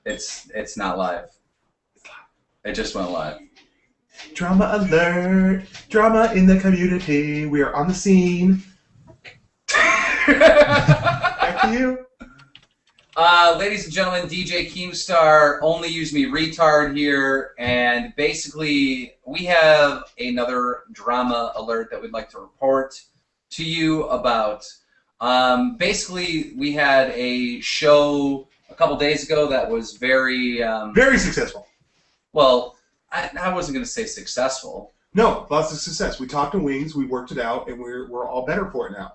It's not live. It just went live. Drama alert! Drama in the community. We are on the scene. Back to you. Ladies and gentlemen, DJ Keemstar, only use me retard here, and basically we have another drama alert that we'd like to report to you about. Basically, we had a show a couple days ago that was very successful. Well, I wasn't going to say successful. No, lots of success. We talked to Wings, we worked it out, and we're all better for it now.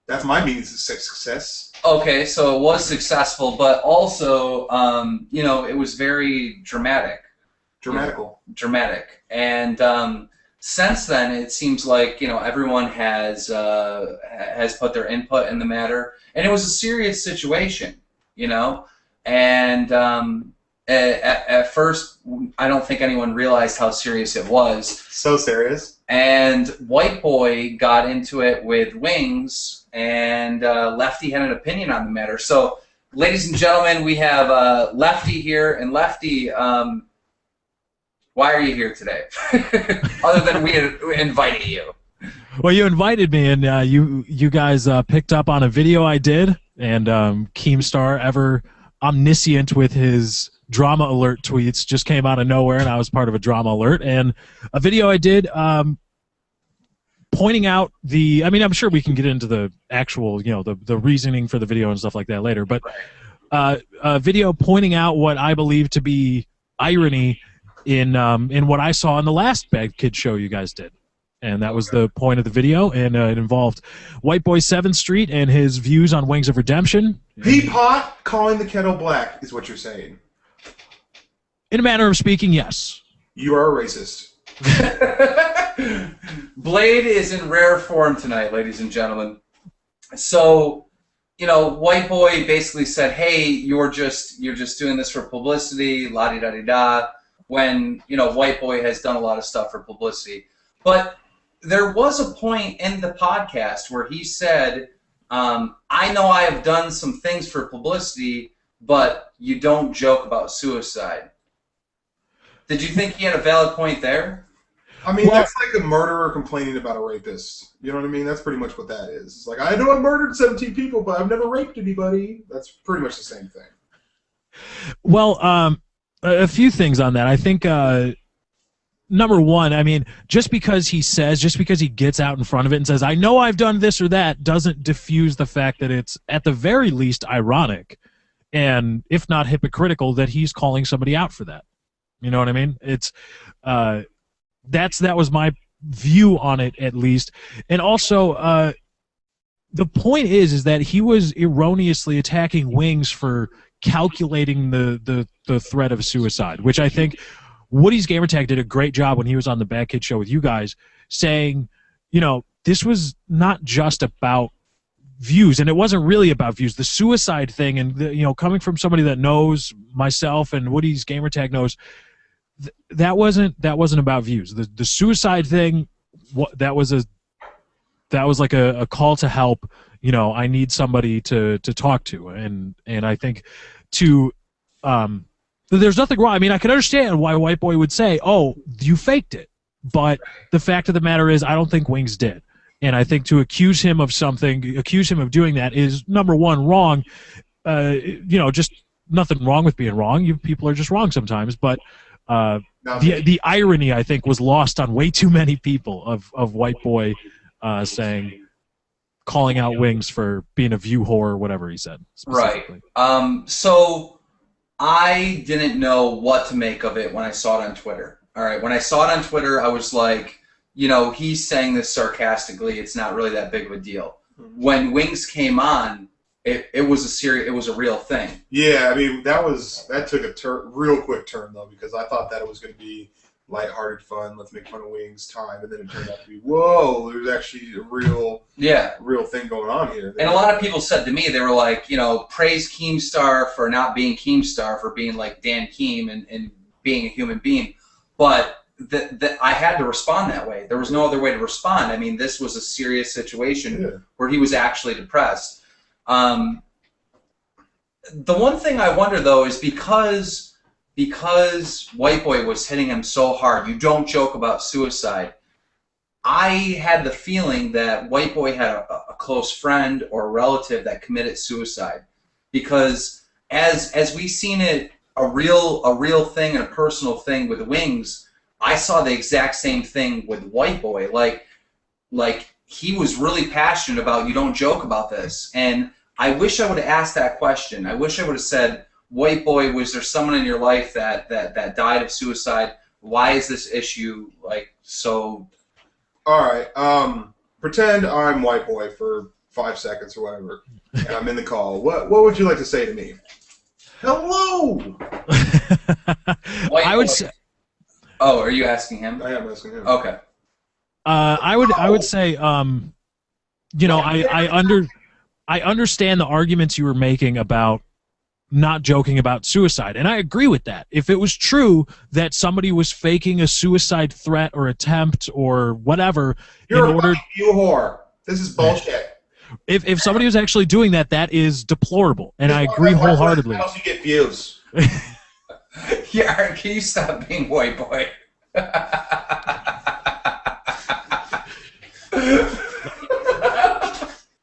That's my means of success. Okay, so it was successful, but also, you know, it was very dramatic. Dramatical. Dramatic. And since then, it seems like, you know, everyone has put their input in the matter. And it was a serious situation, you know. And at first, I don't think anyone realized how serious it was. So serious. And White Boy got into it with Wings, and Lefty had an opinion on the matter. So, ladies and gentlemen, we have Lefty here. And Lefty, why are you here today? Other than we invited you. Well, you invited me, and you guys picked up on a video I did, and Keemstar, ever omniscient with his drama alert tweets, just came out of nowhere, and I was part of a drama alert, and a video I did pointing out I mean, I'm sure we can get into the actual, you know, the reasoning for the video and stuff like that later, but a video pointing out what I believe to be irony in what I saw in the last Bad Kid show you guys did. And that was the point of the video, and it involved White Boy 7th Street and his views on Wings of Redemption. Peapot calling the kettle black is what you're saying. In a manner of speaking, yes. You are a racist. Blade is in rare form tonight, ladies and gentlemen. So, you know, White Boy basically said, "Hey, you're just doing this for publicity, la-di-da-di-da," when, you know, White Boy has done a lot of stuff for publicity. But there was a point in the podcast where he said, "I know I have done some things for publicity, but you don't joke about suicide." Did you think he had a valid point there? I mean, that's like a murderer complaining about a rapist. You know what I mean? That's pretty much what that is. It's like, I know I murdered 17 people, but I've never raped anybody. That's pretty much the same thing. Well, a few things on that. I think, number one, I mean, just because he gets out in front of it and says, "I know I've done this or that," doesn't diffuse the fact that it's, at the very least, ironic, and if not hypocritical, that he's calling somebody out for that. You know what I mean? It's that was my view on it, at least. And also, the point is that he was erroneously attacking Wings for calculating the threat of suicide, which I think Woody's Gamertag did a great job when he was on the Bad Kid show with you guys, saying, you know, this was not just about views, and it wasn't really about views. The suicide thing, and you know, coming from somebody that knows myself and Woody's Gamertag knows, that wasn't about views. The suicide thing, that was like a call to help. You know, I need somebody to talk to, and I think there's nothing wrong. I mean, I can understand why White Boy would say, "Oh, you faked it," but the fact of the matter is, I don't think Wings did. And I think to accuse him of doing that is, number one, wrong. You know, just nothing wrong with being wrong. People are just wrong sometimes. But the irony, I think, was lost on way too many people of White Boy calling out Wings for being a view whore or whatever he said. Right. So I didn't know what to make of it when I saw it on Twitter. All right. When I saw it on Twitter, I was like, you know, he's saying this sarcastically. It's not really that big of a deal. When Wings came on, it was a real thing. Yeah, I mean, that took a real quick turn though, because I thought that it was going to be lighthearted fun, let's make fun of Wings time, and then it turned out to be, whoa, there's actually a real thing going on here. And a lot of people said to me, they were like, you know, praise Keemstar for not being Keemstar, for being like Dan Keem and being a human being. But I had to respond that way. There was no other way to respond. I mean, this was a serious situation where he was actually depressed. the one thing I wonder though is because White Boy was hitting him so hard. You don't joke about suicide. I had the feeling that White Boy had a close friend or a relative that committed suicide, because as we seen it, a real thing and a personal thing with Wings, I saw the exact same thing with White Boy. Like he was really passionate about, you don't joke about this. And I wish I would have asked that question. I wish I would have said, White Boy, was there someone in your life that died of suicide? Why is this issue like so? All right. Pretend I'm White Boy for 5 seconds or whatever, and I'm in the call. What would you like to say to me? Hello. I would say. Oh, are you asking him? I am asking him. Okay. I would say, you know, I understand the arguments you were making about not joking about suicide, and I agree with that. If it was true that somebody was faking a suicide threat or attempt or whatever You're in order, you whore. This is bullshit. If somebody was actually doing that, that is deplorable, and I agree wholeheartedly. How else you get views? Yeah, can you stop being White Boy?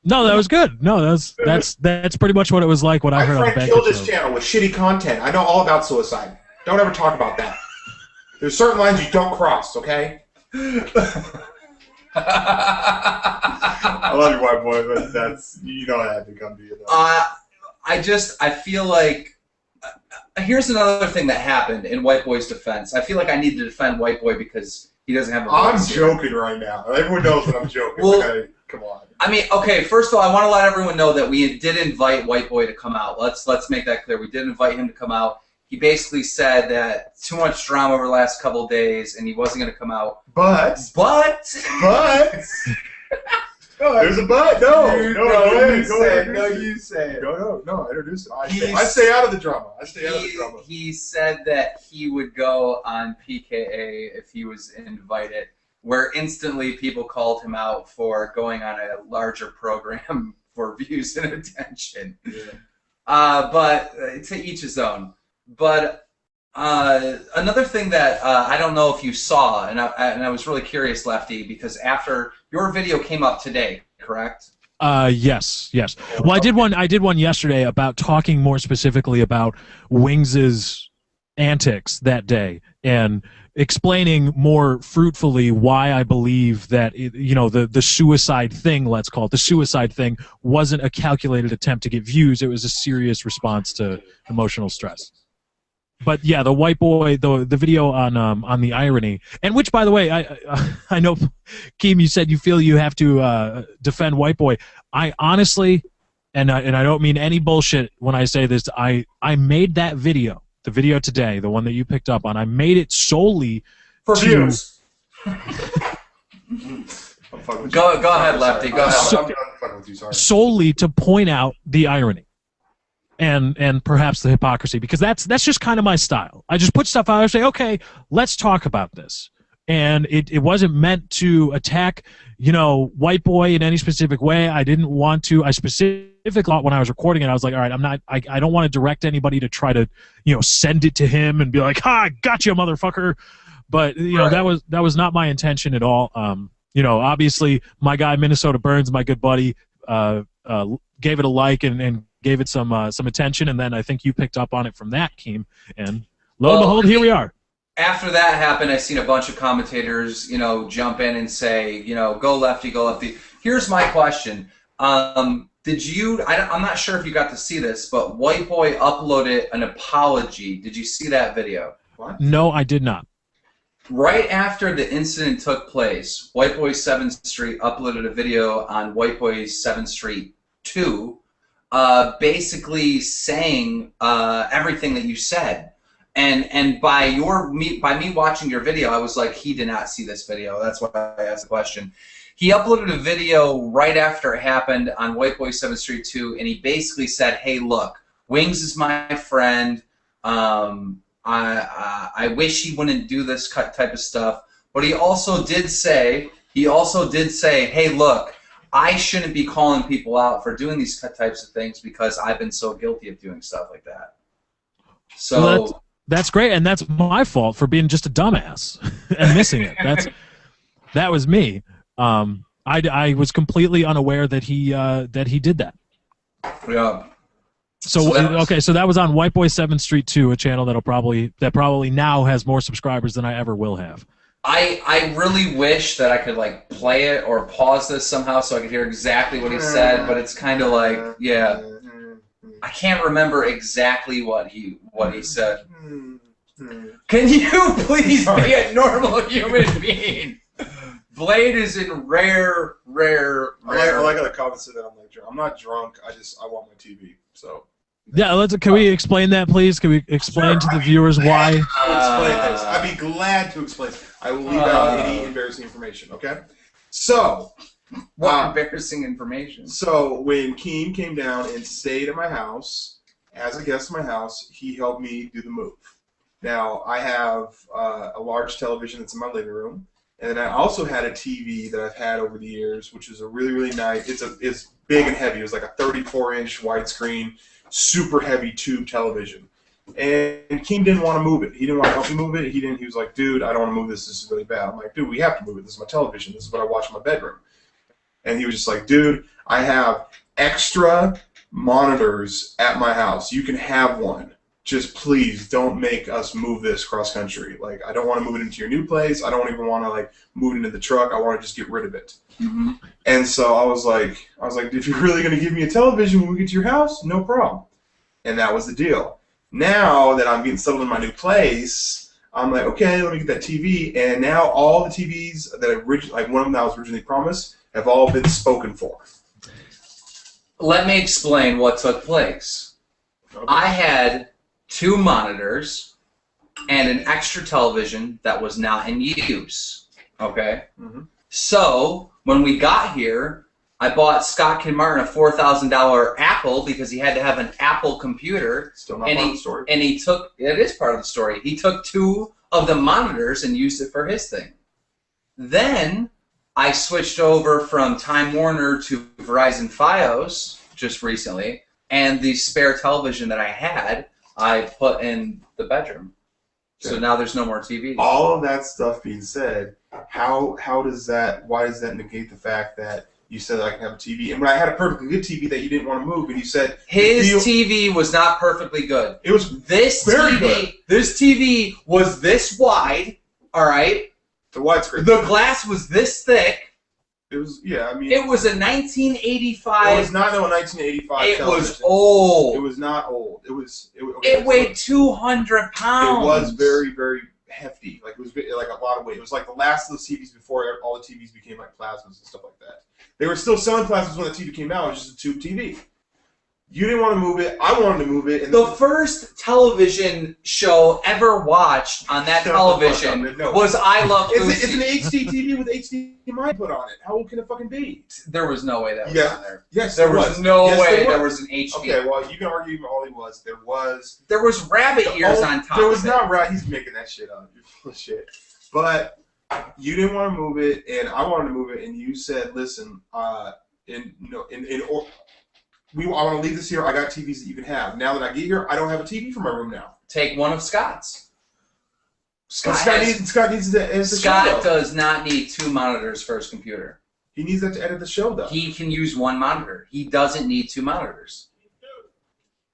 No, that was good. No, that's pretty much what it was like when I heard on the BadKidShow. Killed this channel with shitty content. I know all about suicide. Don't ever talk about that. There's certain lines you don't cross, okay? I love you, White Boy, but that's, you know, I had to come to you. I feel like here's another thing that happened in White Boy's defense. I feel like I need to defend White Boy because he doesn't have a voice. I'm joking right now. Everyone knows that I'm joking. Well, okay, come on. I mean, okay, first of all, I want to let everyone know that we did invite White Boy to come out. Let's make that clear. We did invite him to come out. He basically said that too much drama over the last couple of days, and he wasn't going to come out. But there's a but. No, you say it. No, introduce it. I stay out of the drama. He said that he would go on PKA if he was invited, where instantly people called him out for going on a larger program for views and attention. Yeah. But to each his own. But another thing that I don't know if you saw, and I was really curious, Lefty, because after your video came up today, correct? Yes. Well, I did one yesterday about talking more specifically about Wings's antics that day and explaining more fruitfully why I believe that the suicide thing, let's call it the suicide thing, wasn't a calculated attempt to get views. It was a serious response to emotional stress. But yeah, the White Boy, the video on the irony, and which, by the way, I know, Keem, you said you feel you have to defend White Boy. I honestly, and I don't mean any bullshit when I say this, I made that video, the video today, the one that you picked up on, I made it solely for views. Go ahead, Lefty. Go ahead. I'm fucking with you, sorry. Solely to point out the irony. And perhaps the hypocrisy, because that's just kind of my style. I just put stuff out and say, okay, let's talk about this. And it wasn't meant to attack, White Boy in any specific way. I didn't want to. I specifically thought when I was recording it, I was like, all right, I don't want to direct anybody to try to, send it to him and be like, ha, gotcha, motherfucker. But right. that was not my intention at all. Obviously my guy Minnesota Burns, my good buddy, gave it a like and gave it some attention, and then I think you picked up on it from that, Keem, and lo and behold, here we are. After that happened, I seen a bunch of commentators, jump in and say, go Lefty, go Lefty. Here's my question. Did you, I'm not sure if you got to see this, but White Boy uploaded an apology. Did you see that video? What? No, I did not. Right after the incident took place, White Boy 7th Street uploaded a video on White Boy 7th Street 2, basically saying everything that you said, and by me watching your video, I was like, he did not see this video. That's why I asked the question. He uploaded a video right after it happened on White Boy 7th Street 2, and he basically said, "Hey, look, Wings is my friend. I wish he wouldn't do this type of stuff." But he also did say, "Hey, look, I shouldn't be calling people out for doing these types of things because I've been so guilty of doing stuff like that. So well, that's great, and that's my fault for being just a dumbass and missing it. That was me. I was completely unaware that he did that. Yeah. So that was on White Boy 7th Street 2, a channel that probably now has more subscribers than I ever will have. I really wish that I could like play it or pause this somehow so I could hear exactly what he said, but it's kind of like, yeah, I can't remember exactly what he said. Can you please be a normal human being? Blade is in rare. I like how the comments said that I'm not drunk. I want my TV. So. Yeah, can we explain that, please? Can we explain to the viewers why? Explain this. I'd be glad to explain. I will leave out any embarrassing information. Okay. So. What embarrassing information? So when Keem came down and stayed at my house as a guest in my house, he helped me do the move. Now I have a large television that's in my living room, and then I also had a TV that I've had over the years, which is a really nice. It's big and heavy. It was like a 34-inch widescreen, super heavy tube television. And Keem didn't want to move it. He didn't want to help me move it. He was like, dude, I don't want to move this. This is really bad. I'm like, dude, we have to move it. This is my television. This is what I watch in my bedroom. And he was just like, dude, I have extra monitors at my house. You can have one. Just please don't make us move this cross country. Like, I don't want to move it into your new place. I don't even want to like move it into the truck. I want to just get rid of it. Mm-hmm. And so I was like, if you're really going to give me a television when we get to your house, no problem. And that was the deal. Now that I'm getting settled in my new place, I'm like, okay, let me get that TV. And now all the TVs that one of them that I was originally promised have all been spoken for. Let me explain what took place. Okay. I had 2 monitors and an extra television that was not in use. Okay? Mm-hmm. So, when we got here, I bought Scott Kidmartin a $4,000 Apple because he had to have an Apple computer. Still not part of the story. And it is part of the story. He took 2 of the monitors and used it for his thing. Then I switched over from Time Warner to Verizon Fios just recently, and the spare television that I had, I put in the bedroom. Okay. So now there's no more TVs. All of that stuff being said, why does that negate the fact that you said I can have a TV? And when I had a perfectly good TV that you didn't want to move, and you said his TV was not perfectly good. It was this very TV. Good. This TV was this wide. All right. The widescreen. The glass was this thick. It was, yeah, I mean... It was a 1985... It was not a 1985 television. It was old. It was not old. It weighed 200 pounds. It was very, very hefty. Like, it was like a lot of weight. It was like the last of those TVs before all the TVs became like plasmas and stuff like that. They were still selling plasmas when the TV came out. It was just a tube TV. You didn't want to move it. I wanted to move it. And the first television show ever watched on that television was I Love Lucy. It's an HD TV with HDMI put on it. How old can it fucking be? There was no way that was on there. Yes, there was no way there was an HD. Okay, well, you can argue all he was. There was rabbit ears on top. There was not rabbit. He's making that shit up. You're full of shit. But you didn't want to move it, and I wanted to move it, and you said, "Listen, I want to leave this here. I got TVs that you can have. Now that I get here, I don't have a TV for my room now. Take one of Scott's. Scott needs to edit the show. Scott does not need 2 monitors for his computer. He needs that to edit the show, though. He can use 1 monitor. He doesn't need 2 monitors.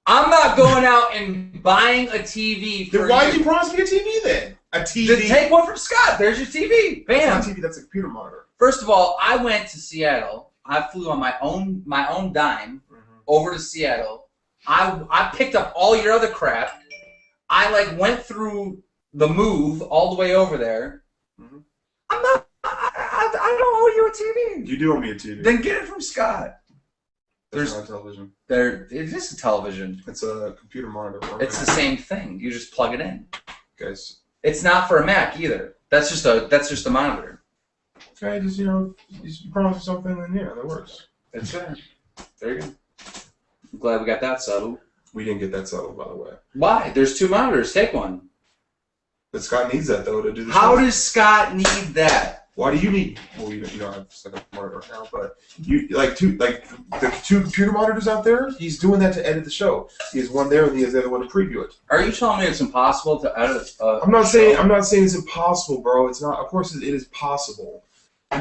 I'm not going out and buying a TV for Then why did you promise me a TV then? A TV? Just take one from Scott. There's your TV. Bam. That's not a TV. That's a computer monitor. First of all, I went to Seattle. I flew on my own dime over to Seattle. I picked up all your other crap. I went through the move all the way over there. Mm-hmm. I don't owe you a TV. You do owe me a TV. Then get it from Scott. There's not a television. It is a television. It's a computer monitor. It's the same thing. You just plug it in. Guys. It's not for a Mac either. That's just a monitor. Okay, just you promise something, and yeah, that works. It's there. There you go. I'm glad we got that settled. We didn't get that settled, by the way. Why? There's 2 monitors. Take one. But Scott needs that, though, to do the How does Scott need that? Why do you need? Well, you don't have set up a monitor right now, but you the two computer monitors out there. He's doing that to edit the show. He has one there, and he has the other one to preview it. Are you telling me it's impossible to edit? I'm not saying it's impossible, bro. It's not. Of course, it is possible.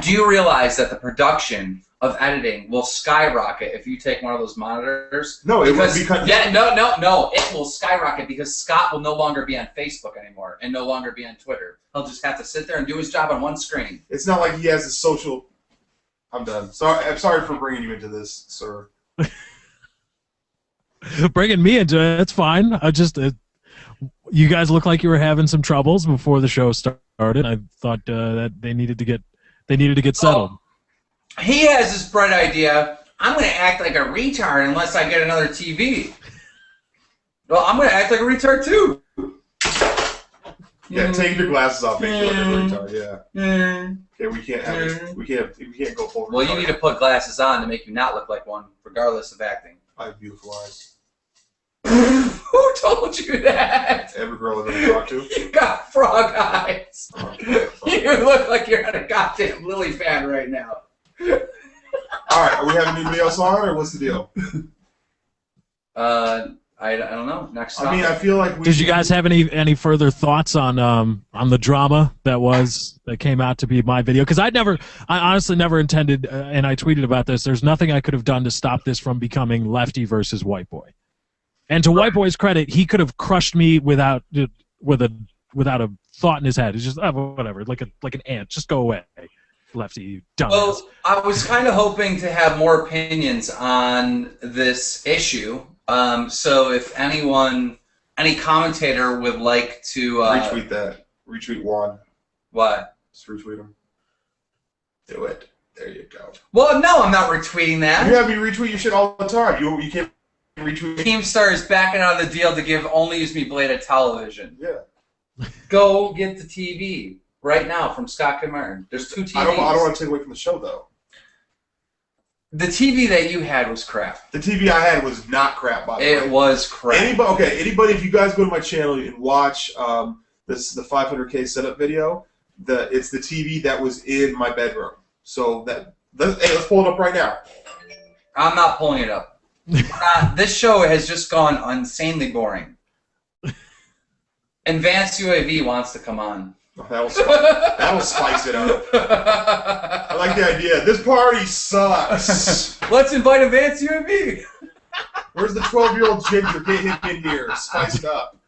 Do you realize that the production of editing will skyrocket if you take one of those monitors? No, it will be no. It will skyrocket because Scott will no longer be on Facebook anymore and no longer be on Twitter. He'll just have to sit there and do his job on one screen. It's not like he has a social. I'm done. I'm sorry for bringing you into this, sir. Bringing me into it, that's fine. I just, you guys look like you were having some troubles before the show started. I thought that they needed to get settled. Oh, he has this bright idea. I'm going to act like a retard unless I get another TV. Well, I'm going to act like a retard too. Yeah, take your glasses off. Make you look like a retard. Yeah. Okay, we can't have it. We can't go forward. Well, you need to put glasses on to make you not look like one, regardless of acting. I have beautiful eyes. Who told you that? Every girl I've ever talked to. You got frog eyes. You look like you're on a goddamn Lily fan right now. All right, are we having anybody else on, or what's the deal? I don't know. Next topic. I mean, I feel like Did you guys have any further thoughts on the drama that came out to be my video? Because I honestly never intended, and I tweeted about this. There's nothing I could have done to stop this from becoming Lefty versus White Boy. And to White Boy's credit, he could have crushed me without a thought in his head. It's just whatever, like an ant. Just go away, Lefty, you dumbass. Well, I was kind of hoping to have more opinions on this issue. So if any commentator would like to retweet that, retweet Juan. What? Just retweet him. Do it. There you go. Well, no, I'm not retweeting that. You have me retweet your shit all the time. You can't retweet. Keemstar is backing out of the deal to give Only Use Me bladed television. Yeah. Go get the TV right now from Scott and Martin. There's 2 TVs. I don't want to take away from the show though. The TV that you had was crap. The TV I had was not crap, by the way. It was crap. Anybody, if you guys go to my channel and watch the 500K setup video, it's the TV that was in my bedroom. So let's pull it up right now. I'm not pulling it up. This show has just gone insanely boring. Advanced UAV wants to come on. Oh, that'll spice it up. I like the idea. This party sucks. Let's invite Advanced UAV. Where's the 12-year-old ginger? Get him in here. Spice it up.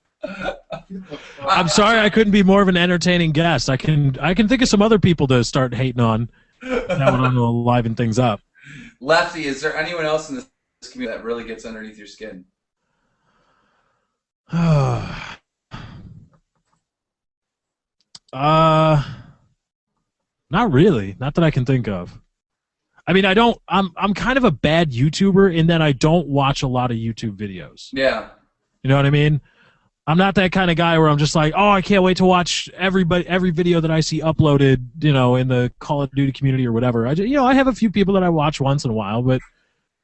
I'm sorry I couldn't be more of an entertaining guest. I can think of some other people to start hating on. That would liven things up. Lefty, is there anyone else in this community that really gets underneath your skin? Not really. Not that I can think of. I mean, I'm kind of a bad YouTuber in that I don't watch a lot of YouTube videos. Yeah. You know what I mean? I'm not that kind of guy where I'm just like, oh, I can't wait to watch every video that I see uploaded, in the Call of Duty community or whatever. I have a few people that I watch once in a while, but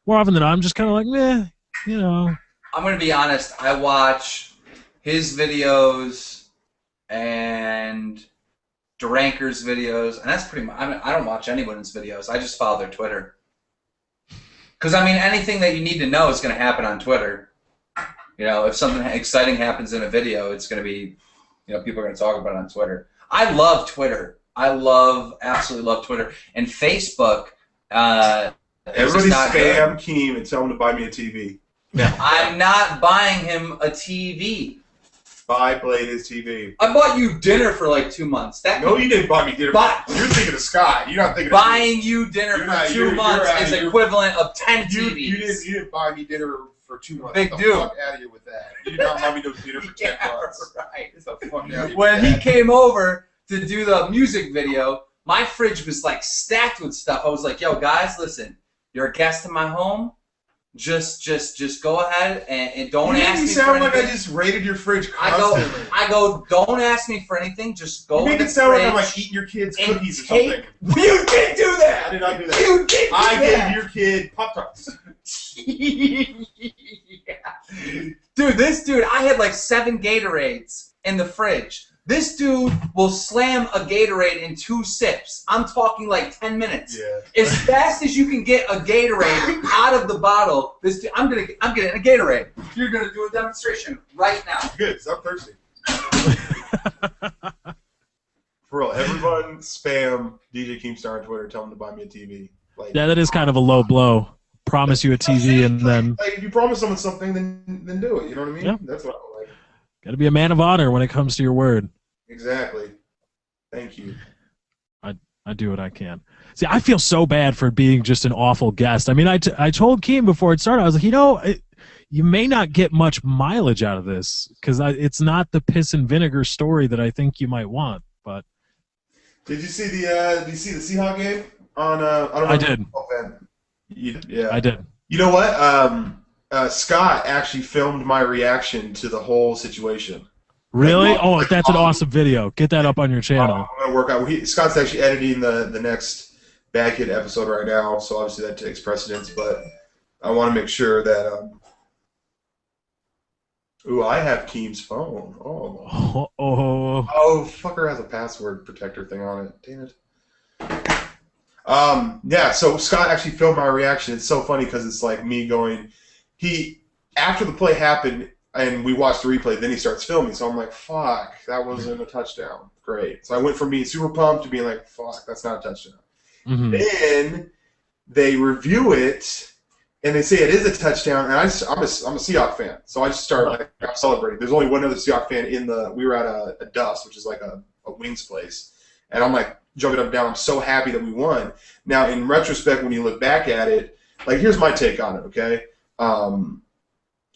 more often than not, I'm just kind of like, meh, I'm going to be honest. I watch his videos and Duranker's videos, and that's pretty much. I don't watch anyone's videos. I just follow their Twitter. Because, anything that you need to know is going to happen on Twitter. If something exciting happens in a video, it's going to be, people are going to talk about it on Twitter. I love Twitter. Absolutely love Twitter. And Facebook, everybody spam Keem and tell him to buy me a TV. I'm not buying him a TV. Buy Blade his TV. I bought you dinner for like 2 months. No, you didn't buy me dinner. You're thinking of Sky. You're not thinking of buying you dinner for 2 months is equivalent of 10 TVs. You didn't buy me dinner for 2 months. Big Get dude. the fuck out of here with that. You did not buy me no dinner for 10 months. Right. Get the fuck out of here. When he came over to do the music video, my fridge was like stacked with stuff. I was like, yo, guys, listen, you're a guest in my home. Just go ahead and don't ask me for anything. You sound like I just raided your fridge constantly. I go, don't ask me for anything. Just go. You make it sound like I'm like eating your kid's cookies or something. You did do that. I did not do that. You did do that. I gave your kid Pop-Tarts. Yeah. Dude, I had like 7 Gatorades in the fridge. This dude will slam a Gatorade in 2 sips. I'm talking like 10 minutes. Yeah. As fast as you can get a Gatorade out of the bottle, this dude, I'm getting a Gatorade. You're gonna do a demonstration right now. Good, 'cause I'm thirsty. For real, everyone spam DJ Keemstar on Twitter, tell him to buy me a TV. Like, yeah, that is kind of a low blow. Promise you a TV and then... Like, if you promise someone something, then do it. You know what I mean? Yeah. That's what I like. Got to be a man of honor when it comes to your word. Exactly. Thank you. I do what I can. See, I feel so bad for being just an awful guest. I mean, I told Keem before it started, I was like, you may not get much mileage out of this because it's not the piss and vinegar story that I think you might want. But did you see the Seahawks game on? I did. Yeah, I did. You know what? Scott actually filmed my reaction to the whole situation. Really? Oh, that's an awesome video. Get that up on your channel. I'm gonna work out. Scott's actually editing the next Bad Kid episode right now, so obviously that takes precedence. But I want to make sure that. Ooh, I have Keem's phone. Oh, fucker has a password protector thing on it. Damn it. Yeah. So Scott actually filmed my reaction. It's so funny because it's like me going. After the play happened. And we watched the replay, then he starts filming. So I'm like, fuck, that wasn't a touchdown. Great. So I went from being super pumped to being like, fuck, that's not a touchdown. Mm-hmm. Then they review it, and they say it is a touchdown. And I'm a Seahawks fan. So I just started I'm celebrating. There's only one other Seahawks fan we were at a Dust, which is like a wings place. And I'm like jumping up and down. I'm so happy that we won. Now, in retrospect, when you look back at it, like here's my take on it, okay?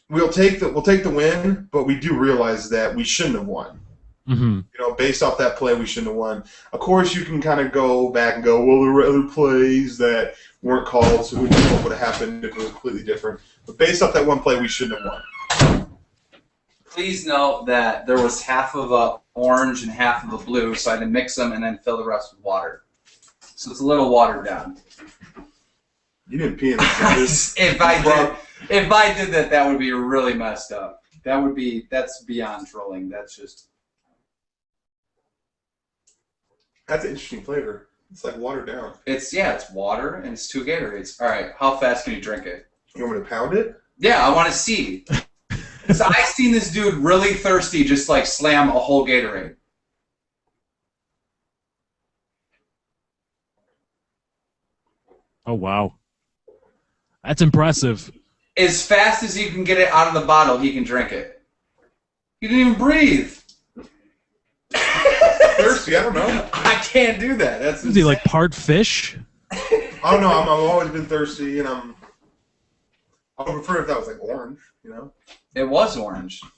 We'll take the win, but we do realize that we shouldn't have won. Mm-hmm. You know, based off that play, we shouldn't have won. Of course, you can kind of go back and go, well, there were other plays that weren't called, so who knows what would have happened if it was completely different. But based off that one play, we shouldn't have won. Please note that there was half of a orange and half of a blue, so I had to mix them and then fill the rest with water. So it's a little watered down. You didn't pee in this. If I did that, that would be really messed up. That's beyond trolling. That's an interesting flavor. It's like watered down. It's water and it's 2 Gatorades. All right, how fast can you drink it? You want me to pound it? Yeah, I want to see. So I've seen this dude really thirsty just like slam a whole Gatorade. Oh wow, that's impressive. As fast as you can get it out of the bottle, he can drink it. He didn't even breathe. Thirsty? I don't know. I can't do that. That's is he like part fish? Oh no, I've always been thirsty, and I would prefer if that was like orange, you know. It was orange. It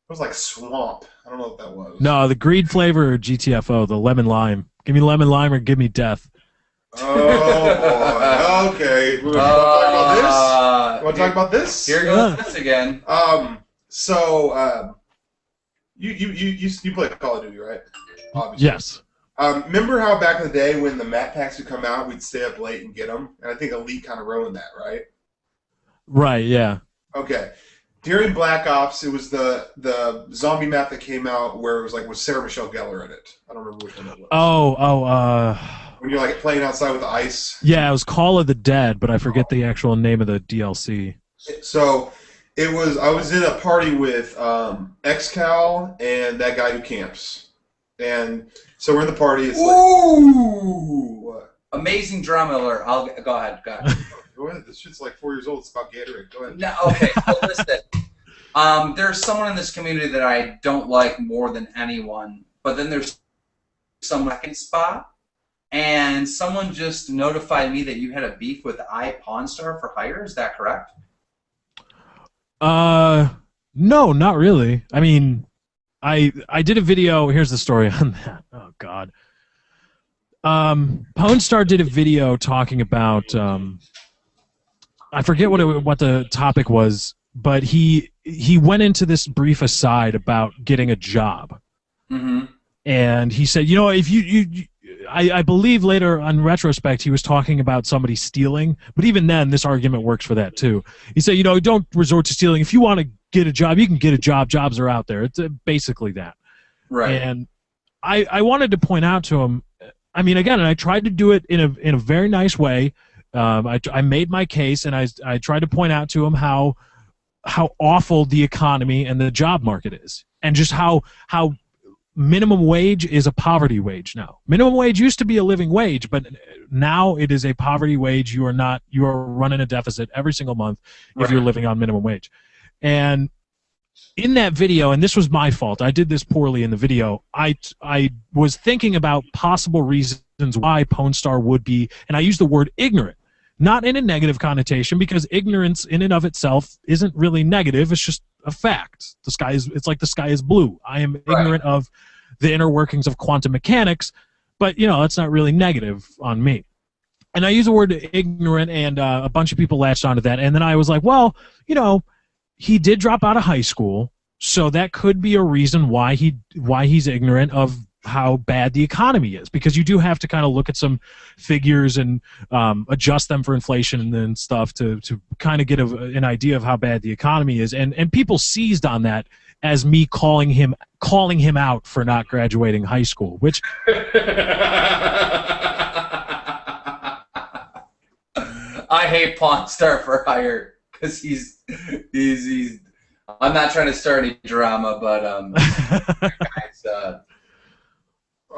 was like swamp. I don't know what that was. No, the green flavor or GTFO, the lemon lime. Give me lemon lime or give me death. Oh boy. Okay. Want to talk about this? Want to talk about this? Here goes this again. So you play Call of Duty, right? Obviously. Yes. Remember how back in the day when the map packs would come out, we'd stay up late and get them? And I think Elite kind of ruined that, right? Right, yeah. Okay. During Black Ops, it was the zombie map that came out where it was like with Sarah Michelle Gellar in it. I don't remember which one it was. When you're like playing outside with the ice. Yeah, it was Call of the Dead, but I forget the actual name of the DLC. So it was. I was in a party with XCal and that guy who camps, and so we're in the party. It's ooh! What? Amazing drum alert. I'll go ahead. Go ahead. This shit's like 4 years old. It's about Gatorade. Go ahead. No, okay. Well, listen. There's someone in this community that I don't like more than anyone, but then there's some second spot. And someone just notified me that you had a beef with iPawnstar for Hire. Is that correct? No, not really. I mean, I did a video. Here's the story on that. Oh God. Pawnstar did a video talking about. I forget what the topic was, but he went into this brief aside about getting a job. Mm-hmm. And he said, if I believe later on retrospect he was talking about somebody stealing, but even then this argument works for that too. He said, don't resort to stealing. If you want to get a job, you can get a job. Jobs are out there. It's basically that. Right. And I wanted to point out to him, I mean, again, and I tried to do it in a very nice way. I made my case, and I tried to point out to him how awful the economy and the job market is, and just how minimum wage is a poverty wage now. Minimum wage used to be a living wage, but now it is a poverty wage. You are running a deficit every single month if you're living on minimum wage. And in that video, and this was my fault, I did this poorly in the video, I was thinking about possible reasons why Pone Star would be, and I used the word ignorant, not in a negative connotation, because ignorance in and of itself isn't really negative. It's just a fact. It's like the sky is blue. I am ignorant of the inner workings of quantum mechanics, but it's not really negative on me. And I use the word ignorant, and a bunch of people latched onto that. And then I was like, well, he did drop out of high school, so that could be a reason why he's ignorant of how bad the economy is, because you do have to kind of look at some figures and adjust them for inflation and stuff to kind of get an idea of how bad the economy is. And people seized on that as me calling him out for not graduating high school, which I hate Pawn Star for Hire because he's I'm not trying to start any drama, but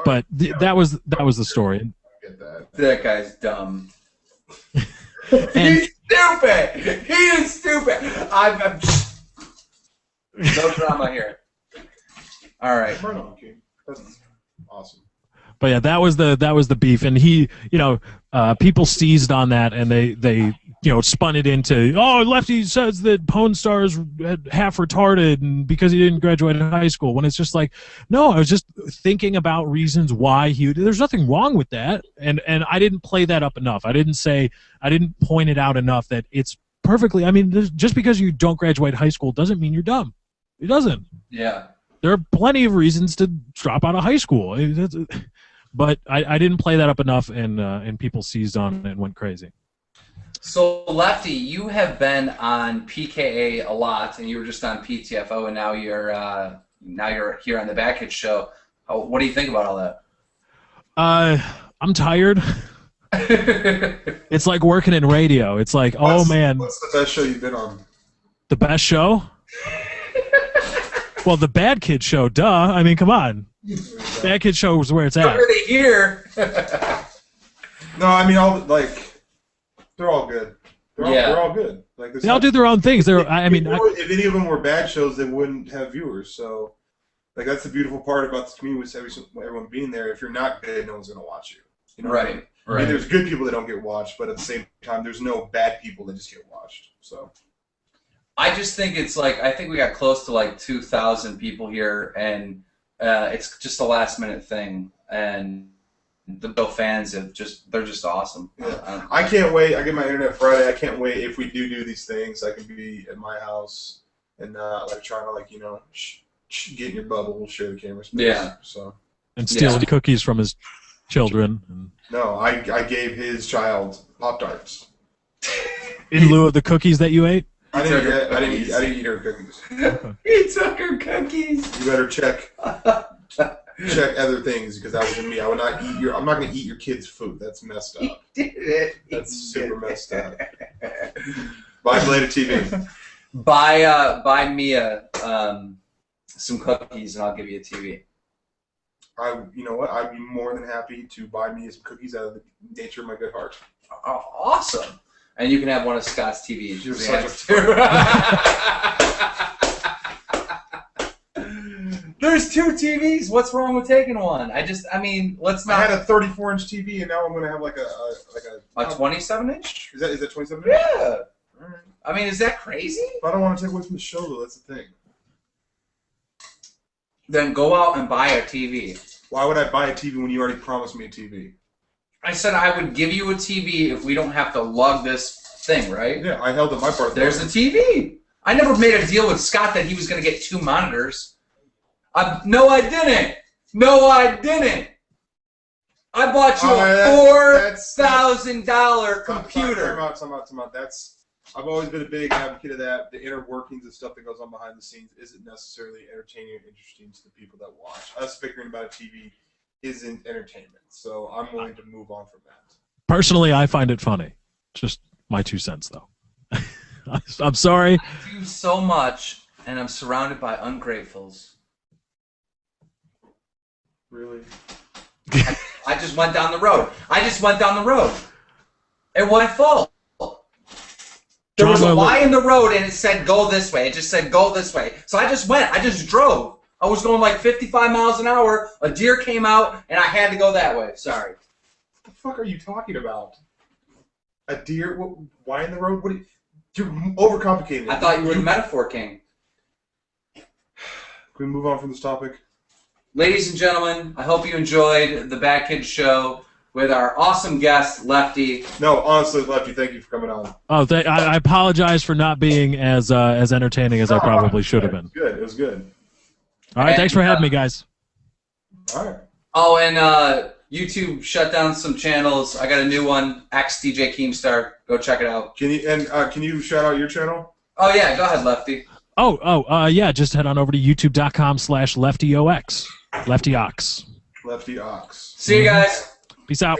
but that was the story. That guy's dumb. He's stupid. He is stupid. I'm no drama here. All right. That's awesome. But yeah, that was the beef, and he, people seized on that, and they spun it into, oh, Lefty says that Pone Star's half retarded and because he didn't graduate high school, when it's just like, no, I was just thinking about reasons why there's nothing wrong with that, and I didn't play that up enough. I didn't point it out enough that it's perfectly, I mean, just because you don't graduate high school doesn't mean you're dumb. It doesn't. Yeah. There are plenty of reasons to drop out of high school. But I didn't play that up enough, and people seized on it and went crazy. So, Lefty, you have been on PKA a lot, and you were just on PTFO, and now you're here on the BadKidShow. What do you think about all that? I'm tired. It's like working in radio. It's like, oh man. What's the best show you've been on? The best show? Well, the BadKidShow, duh. I mean, come on. BadKidShow is where it's at. Already here. No, I mean, they're all good. They're all good. Like they all do their own things. If any of them were bad shows, they wouldn't have viewers. So, that's the beautiful part about this community with everyone being there. If you're not good, no one's going to watch you. Right. I mean, there's good people that don't get watched, but at the same time, there's no bad people that just get watched. So. I just think it's I think we got close to 2,000 people here, and it's just a last minute thing, and the Bill fans they're just awesome. Yeah. I can't wait. I get my internet Friday. I can't wait if we do these things. I can be at my house and not trying to get in your bubble, share the camera space. Yeah. So. And steal the cookies from his children. No, I gave his child Pop-Tarts. In lieu of the cookies that you ate? I didn't eat her cookies. He took her cookies. You better check other things, because that wasn't me. I'm not going to eat your kid's food. That's messed up. He did it. That's super messed up. Buy Bladed TV. Buy Mia some cookies, and I'll give you a TV. You know what? I'd be more than happy to buy me some cookies out of the nature of my good heart. Oh, awesome. And you can have one of Scott's TVs. You're such There's 2 TVs. What's wrong with taking one? Let's not. I had a 34-inch TV, and now I'm going to have a 27-inch. Is that 27-inch? Yeah. All right. I mean, is that crazy? I don't want to take away from the show, though. That's the thing. Then go out and buy a TV. Why would I buy a TV when you already promised me a TV? I said I would give you a TV if we don't have to lug this thing, right? Yeah, I held up my part. There's the TV. I never made a deal with Scott that he was going to get 2 monitors. No, I didn't. I bought you a $4,000 computer. Time out. I've always been a big advocate of that. The inner workings and stuff that goes on behind the scenes isn't necessarily entertaining or interesting to the people that watch. Us bickering about a TV isn't entertainment, so I'm willing to move on from that. Personally, I find it funny. Just my 2 cents, though. I'm sorry. I do so much, and I'm surrounded by ungratefuls. Really? I just went down the road. It wasn't full. There was a Y in the road, and it said go this way. It just said go this way. So I just went. I just drove. I was going like 55 miles an hour. A deer came out, and I had to go that way. Sorry. What the fuck are you talking about? A deer? Why in the road? You're overcomplicating it. I thought you were the metaphor king. Can we move on from this topic? Ladies and gentlemen, I hope you enjoyed the Bad Kids Show with our awesome guest, Lefty. No, honestly, Lefty, thank you for coming on. Oh, I apologize for not being as entertaining as I probably should have been. It was good. All right, thanks for having me, guys. All right. Oh, and YouTube shut down some channels. I got a new one, DJ Keemstar. Go check it out. Can you shout out your channel? Oh yeah, go ahead, Lefty. Yeah, just head on over to youtube.com/LeftyOX. LeftyOx. Lefty Ox. See you guys. Peace out.